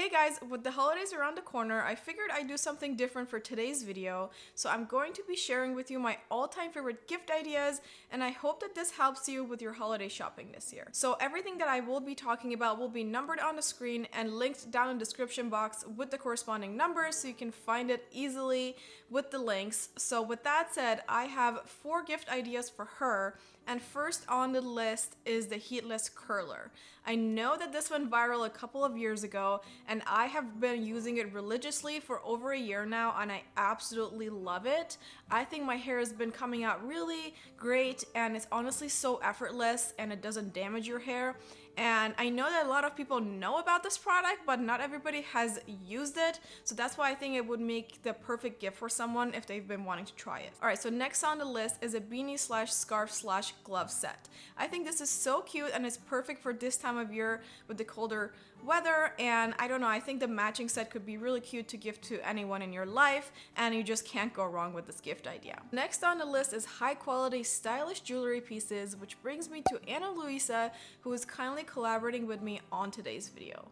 Hey guys, with the holidays around the corner, I figured I'd do something different for today's video. So I'm going to be sharing with you my all-time favorite gift ideas, and I hope that this helps you with your holiday shopping this year. So everything that I will be talking about will be numbered on the screen and linked down in the description box with the corresponding numbers so you can find it easily with the links. So with that said, I have 4 gift ideas for her, and first on the list is the heatless curler. I know that this went viral a couple of years ago, and I have been using it religiously for over a year now, and I absolutely love it. I think my hair has been coming out really great, and it's honestly so effortless, and it doesn't damage your hair. And I know that a lot of people know about this product, but not everybody has used it. So that's why I think it would make the perfect gift for someone if they've been wanting to try it. All right, so next on the list is a beanie slash scarf slash glove set. I think this is so cute and it's perfect for this time of year with the colder weather. And I don't know, I think the matching set could be really cute to give to anyone in your life, and you just can't go wrong with this gift idea. Next on the list is high quality stylish jewelry pieces, which brings me to Ana Luisa, who is kindly collaborating with me on today's video.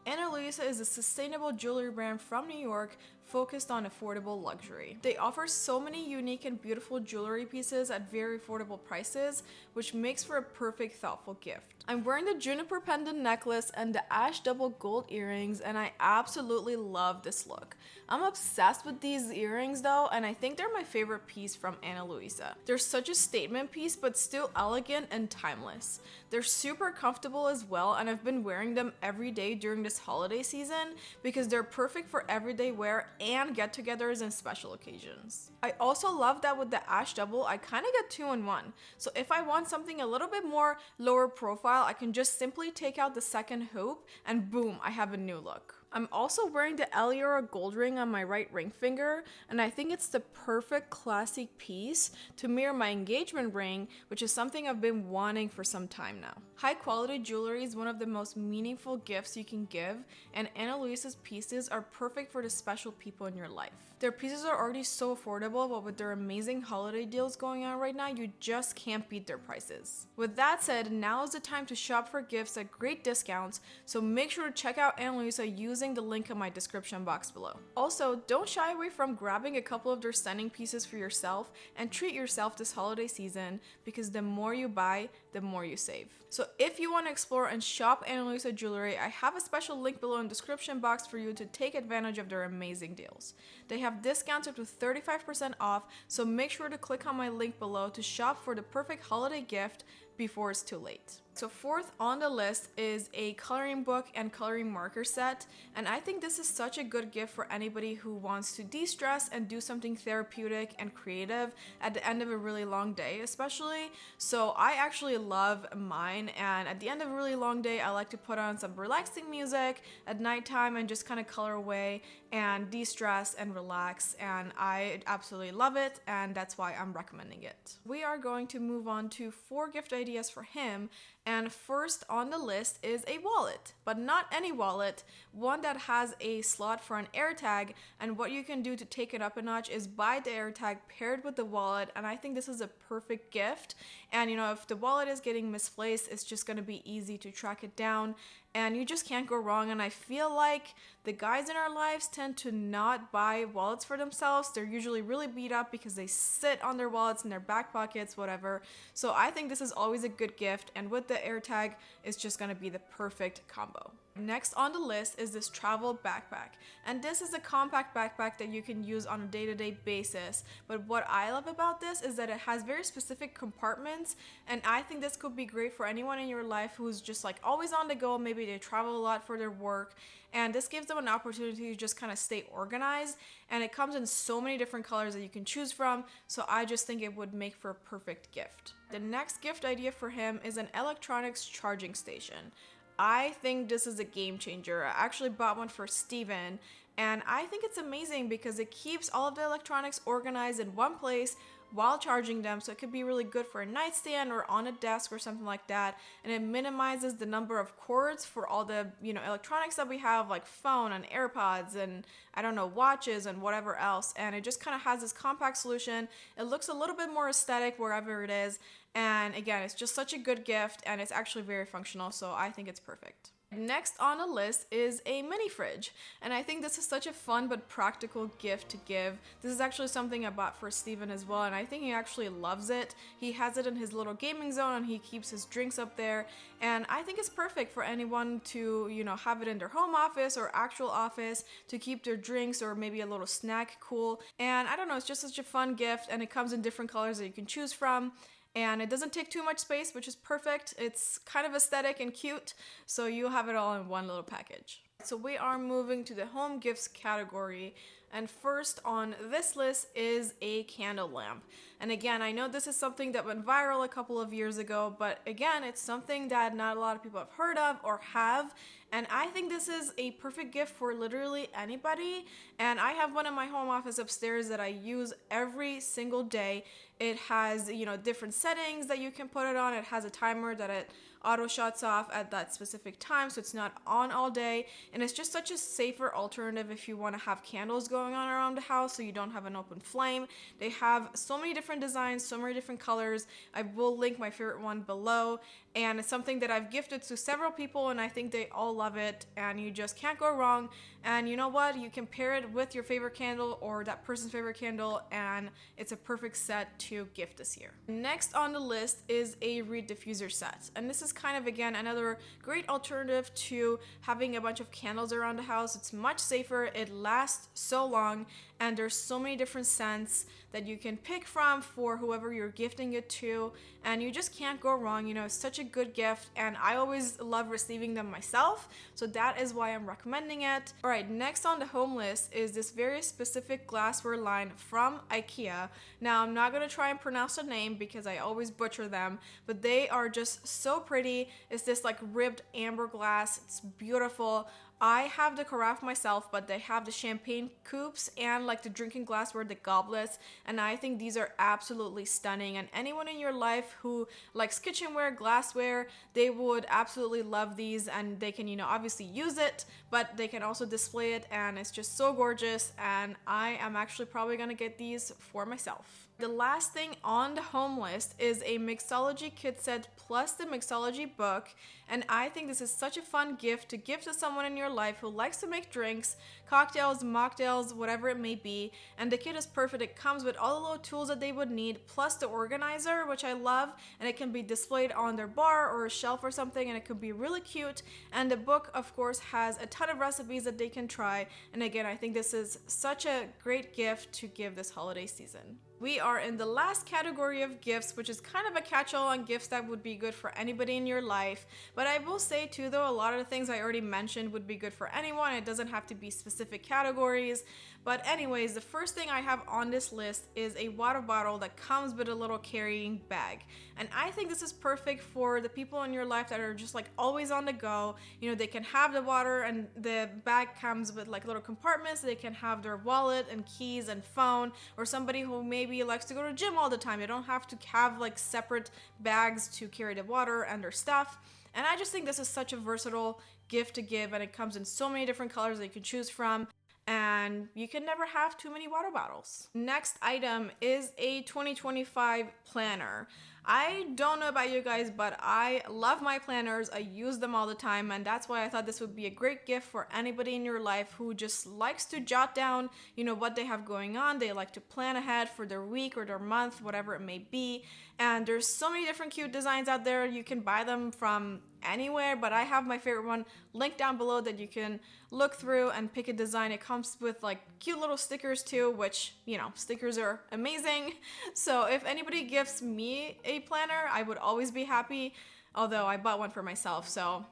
Ana Luisa is a sustainable jewelry brand from New York focused on affordable luxury. They offer so many unique and beautiful jewelry pieces at very affordable prices, which makes for a perfect thoughtful gift. I'm wearing the Juniper pendant necklace and the ash double gold earrings, and I absolutely love this look. I'm obsessed with these earrings though, and I think they're my favorite piece from Ana Luisa. They're such a statement piece, but still elegant and timeless. They're super comfortable as well, and I've been wearing them every day during this holiday season because they're perfect for everyday wear and get-togethers and special occasions. I also love that with the ash double, I kind of get 2 in 1. So if I want something a little bit more lower profile, I can just simply take out the second hoop and boom, I have a new look. I'm also wearing the Eliora gold ring on my right ring finger, and I think it's the perfect classic piece to mirror my engagement ring, which is something I've been wanting for some time now. High quality jewelry is one of the most meaningful gifts you can give, and Ana Luisa's pieces are perfect for the special people in your life. Their pieces are already so affordable, but with their amazing holiday deals going on right now, you just can't beat their prices. With that said, now is the time to shop for gifts at great discounts, so make sure to check out Ana Luisa using the link in my description box below. Also, don't shy away from grabbing a couple of their stunning pieces for yourself and treat yourself this holiday season, because the more you buy, the more you save. So if you want to explore and shop Ana Luisa jewelry, I have a special link below in the description box for you to take advantage of their amazing deals. They have discounts up to 35% off, so make sure to click on my link below to shop for the perfect holiday gift before it's too late. So fourth on the list is a coloring book and coloring marker set, and I think this is such a good gift for anybody who wants to de-stress and do something therapeutic and creative at the end of a really long day especially. So I actually love mine, and at the end of a really long day I like to put on some relaxing music at nighttime and just kind of color away and de-stress and relax, and I absolutely love it, and that's why I'm recommending it. We are going to move on to 4 gift ideas for him. And first on the list is a wallet, but not any wallet, one that has a slot for an AirTag, and what you can do to take it up a notch is buy the AirTag paired with the wallet, and I think this is a perfect gift. And you know, if the wallet is getting misplaced, it's just going to be easy to track it down, and you just can't go wrong. And I feel like the guys in our lives tend to not buy wallets for themselves. They're usually really beat up because they sit on their wallets in their back pockets, whatever. So I think this is always a good gift, and with the AirTag, it's just gonna be the perfect combo. Next on the list is this travel backpack, and this is a compact backpack that you can use on a day-to-day basis. But what I love about this is that it has very specific compartments, and I think this could be great for anyone in your life who's just like always on the go. Maybe they travel a lot for their work, and this gives them an opportunity to just kind of stay organized, and it comes in so many different colors that you can choose from, so I just think it would make for a perfect gift. The next gift idea for him is an electronics charging station. I think this is a game changer. I actually bought one for Steven, and I think it's amazing because it keeps all of the electronics organized in one place while charging them, so it could be really good for a nightstand or on a desk or something like that, and it minimizes the number of cords for all the electronics that we have, like phone and AirPods and I don't know, watches and whatever else, and it just kind of has this compact solution. It looks a little bit more aesthetic wherever it is, and again, it's just such a good gift, and it's actually very functional, so I think it's perfect. Next on the list is a mini fridge, and I think this is such a fun but practical gift to give. This is actually something I bought for Steven as well, and I think he actually loves it. He has it in his little gaming zone and he keeps his drinks up there, and I think it's perfect for anyone to, you know, have it in their home office or actual office to keep their drinks or maybe a little snack cool. And I don't know, it's just such a fun gift, and it comes in different colors that you can choose from. And it doesn't take too much space, which is perfect. It's kind of aesthetic and cute, so you have it all in one little package. So we are moving to the home gifts category, and first on this list is a candle lamp. And again, I know this is something that went viral a couple of years ago, but again, it's something that not a lot of people have heard of or have, and I think this is a perfect gift for literally anybody. And I have one in my home office upstairs that I use every single day. It has, you know, different settings that you can put it on. It has a timer that it auto shuts off at that specific time, so it's not on all day, and it's just such a safer alternative if you want to have candles going on around the house so you don't have an open flame. They have so many different designs, so many different colors. I will link my favorite one below, and it's something that I've gifted to several people, and I think they all love it, and you just can't go wrong. And you know what, you can pair it with your favorite candle or that person's favorite candle, and it's a perfect set to gift this year. Next on the list is a reed diffuser set, and this is kind of, again, another great alternative to having a bunch of candles around the house. It's much safer, it lasts so long, and there's so many different scents that you can pick from for whoever you're gifting it to, and you just can't go wrong. You know, it's such a good gift, and I always love receiving them myself, so that is why I'm recommending it. All right, next on the home list is this very specific glassware line from IKEA. Now, I'm not gonna try and pronounce the name because I always butcher them, but they are just so pretty. It's this like ribbed amber glass. It's beautiful. I have the carafe myself, but they have the champagne coupes and like the drinking glassware, the goblets, and I think these are absolutely stunning. And anyone in your life who likes kitchenware, glassware, they would absolutely love these, and they can, you know, obviously use it, but they can also display it, and it's just so gorgeous, and I am actually probably gonna get these for myself. The last thing on the home list is a mixology kit set plus the mixology book, and I think this is such a fun gift to give to someone in your life who likes to make drinks, cocktails, mocktails, whatever it may be, and the kit is perfect. It comes with all the little tools that they would need, plus the organizer, which I love, and it can be displayed on their bar or a shelf or something, and it could be really cute. And the book, of course, has a ton of recipes that they can try, and again, I think this is such a great gift to give this holiday season. We are in the last category of gifts, which is kind of a catch-all on gifts that would be good for anybody in your life. But I will say too, though, a lot of the things I already mentioned would be good for anyone. It doesn't have to be specific categories. But anyways, the first thing I have on this list is a water bottle that comes with a little carrying bag. And I think this is perfect for the people in your life that are just like always on the go. You know, they can have the water, and the bag comes with like little compartments. They can have their wallet and keys and phone, or somebody who maybe likes to go to the gym all the time. They don't have to have like separate bags to carry the water and their stuff. And I just think this is such a versatile gift to give, and it comes in so many different colors that you can choose from, and you can never have too many water bottles. Next item is a 2025 planner. I don't know about you guys, but I love my planners. I use them all the time, and that's why I thought this would be a great gift for anybody in your life who just likes to jot down, you know, what they have going on. They like to plan ahead for their week or their month, whatever it may be. And there's so many different cute designs out there. You can buy them from anywhere, but I have my favorite one linked down below that you can look through and pick a design. It comes with like cute little stickers too, which, you know, stickers are amazing. So if anybody gifts me a planner, I would always be happy, although I bought one for myself, so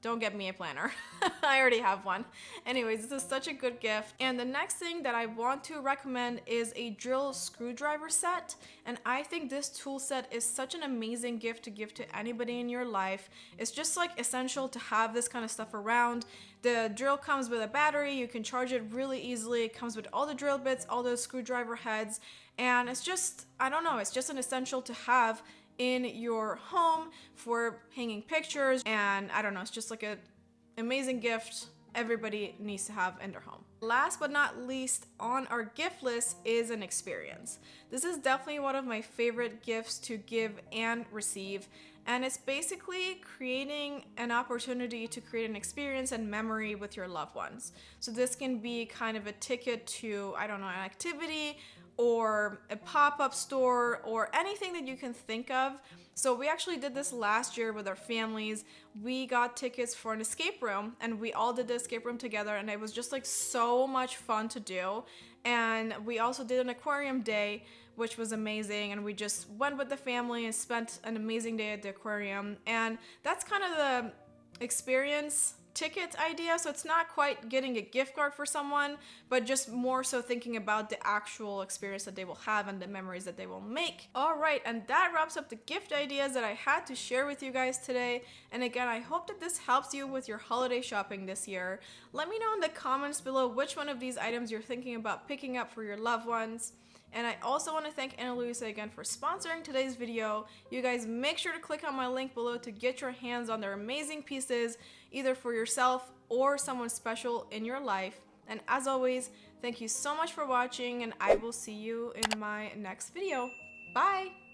don't get me a planner. I already have one. Anyways, this is such a good gift. And the next thing that I want to recommend is a drill screwdriver set. And I think this tool set is such an amazing gift to give to anybody in your life. It's just like essential to have this kind of stuff around. The drill comes with a battery. You can charge it really easily. It comes with all the drill bits, all the screwdriver heads. And it's just, I don't know, it's just an essential to have in your home for hanging pictures, and I don't know, it's just like an amazing gift everybody needs to have in their home. Last but not least on our gift list is an experience. This is definitely one of my favorite gifts to give and receive, And it's basically creating an opportunity to create an experience and memory with your loved ones. So this can be kind of a ticket to, I don't know, an activity or a pop-up store or anything that you can think of. So we actually did this last year with our families. We got tickets for an escape room and we all did the escape room together, and it was just like so much fun to do. And we also did an aquarium day, which was amazing, and we just went with the family and spent an amazing day at the aquarium. And that's kind of the experience ticket idea. So it's not quite getting a gift card for someone, but just more so thinking about the actual experience that they will have and the memories that they will make. All right, and that wraps up the gift ideas that I had to share with you guys today. And again, I hope that this helps you with your holiday shopping this year. Let me know in the comments below which one of these items you're thinking about picking up for your loved ones. And I also want to thank Ana Luisa again for sponsoring today's video. You guys make sure to click on my link below to get your hands on their amazing pieces, either for yourself or someone special in your life. And as always, thank you so much for watching, and I will see you in my next video. Bye!